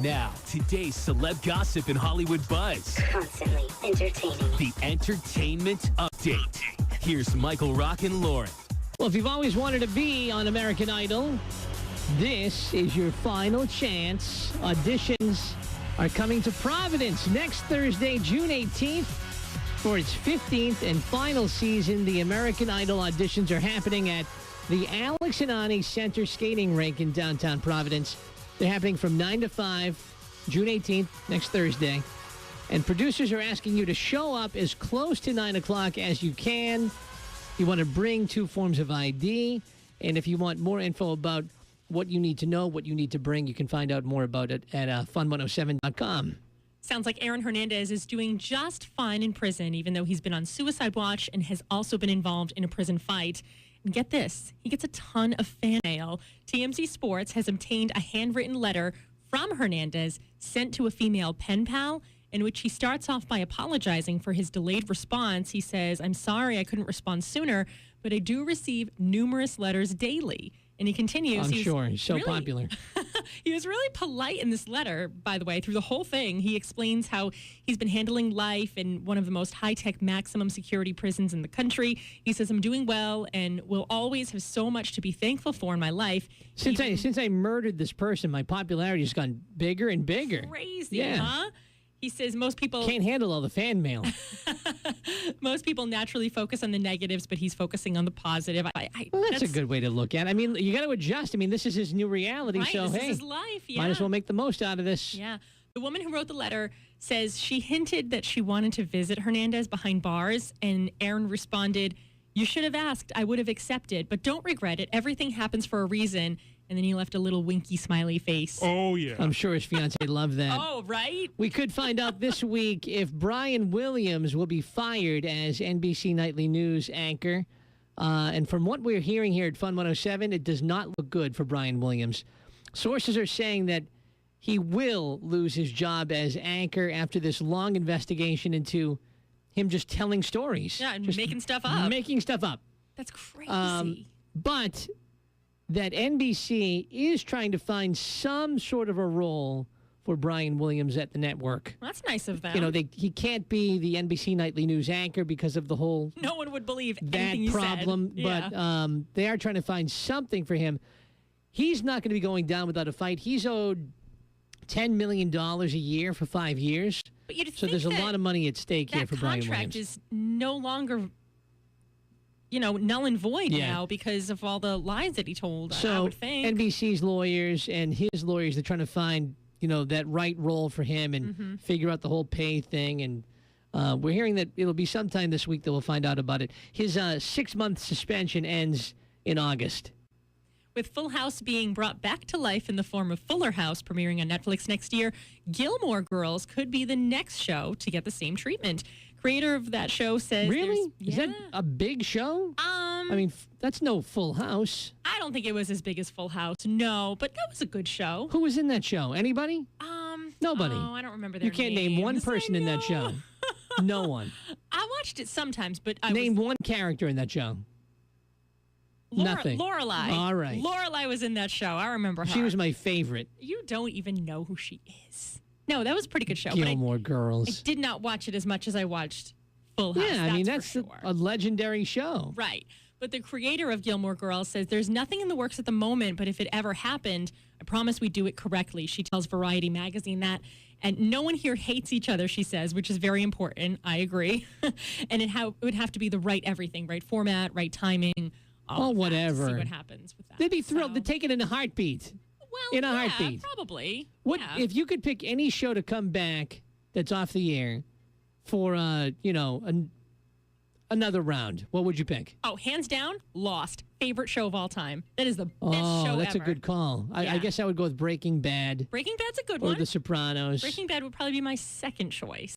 Now, today's celeb gossip and Hollywood buzz. Constantly entertaining. The Entertainment Update. Here's Michael, Rock, and Lauren. Well, if you've always wanted to be on American Idol, this is your final chance. Auditions are coming to Providence next Thursday, June 18th, for its 15th and final season. The American Idol auditions are happening at the Alex and Ani Center Skating Rink in downtown Providence. They're happening from 9 to 5, June 18th, next Thursday. And producers are asking you to show up as close to 9 o'clock as you can. You want to bring 2 forms of ID. And if you want more info about what you need to know, what you need to bring, you can find out more about it at fun107.com. Sounds like Aaron Hernandez is doing just fine in prison, even though he's been on suicide watch and has also been involved in a prison fight. And get this, he gets a ton of fan mail. TMZ Sports has obtained a handwritten letter from Hernandez sent to a female pen pal, in which he starts off by apologizing for his delayed response. He says, "I'm sorry I couldn't respond sooner, but I do receive numerous letters daily." And he continues. I'm sure. He's so really popular. He was really polite in this letter, by the way, through the whole thing. He explains how he's been handling life in one of the most high-tech maximum security prisons in the country. He says, "I'm doing well and will always have so much to be thankful for in my life." Since I murdered this person, my popularity has gone bigger and bigger. Crazy, Yeah. huh? He says most people Can't handle all the fan mail. most people naturally focus on the negatives, but he's focusing on the positive. Well, that's a good way to look at it. I mean, you got to adjust. I mean, this is his new reality, right, so this hey, is his life. Yeah. might as well make the most out of this. Yeah. The woman who wrote the letter says she hinted that she wanted to visit Hernandez behind bars, and Aaron responded, "You should have asked. I would have accepted, but don't regret it. Everything happens for a reason." And then he left a little winky smiley face. Oh, yeah. I'm sure his fiance loved that. Oh, right? We could find out this week if Brian Williams will be fired as NBC Nightly News anchor. And from what we're hearing here at Fun 107, it does not look good for Brian Williams. Sources are saying that he will lose his job as anchor after this long investigation into him just telling stories. Yeah, and Just making stuff up. Making stuff up. That's crazy. But that NBC is trying to find some sort of a role for Brian Williams at the network. Well, that's nice of them. You know, he can't be the NBC Nightly News anchor because of the whole no one would believe that anything you problem. said. Yeah. But they are trying to find something for him. He's not going to be going down without a fight. He's owed $10 million a year for 5 years. But you'd So think there's a that lot of money at stake here for Brian That Williams. contract is no longer, null and void Yeah. now because of all the lies that he told, I So would think. NBC's lawyers and his lawyers, they're trying to find, that right role for him and figure out the whole pay thing. And we're hearing that it'll be sometime this week that we'll find out about it. His 6-month suspension ends in August. With Full House being brought back to life in the form of Fuller House premiering on Netflix next year, Gilmore Girls could be the next show to get the same treatment. Creator of that show says Really? Is there's- that a big show? I mean, that's no Full House. I don't think it was as big as Full House, no, but that was a good show. Who was in that show? Anybody? Nobody. Oh, I don't remember their You can't name one names. person I in that know. show. No one. I watched it sometimes, but Name one character in that show. Nothing. Lorelai. All right. Lorelai was in that show. I remember her. She was my favorite. You don't even know who she is. No, that was a pretty good show. but Gilmore I Girls. did not watch it as much as I watched Full House. Yeah, I mean, that's for sure. a legendary show. Right. But the creator of Gilmore Girls says there's nothing in the works at the moment, but if it ever happened, I promise we do it correctly. She tells Variety magazine that. And no one here hates each other, she says, which is very important. I agree. And it would have to be the right everything, right format, right timing. Oh, whatever. See what happens with that. They'd be thrilled So- to take it in a heartbeat. Well, in a yeah, heartbeat. probably. What Yeah. if you could pick any show to come back that's off the air for another round? What would you pick? Oh, hands down, Lost. Favorite show of all time. That is the best Oh, show that's ever. a good call. I Yeah. guess I would go with Breaking Bad Breaking Bad's a good or one. The Sopranos. Breaking Bad would probably be my second choice.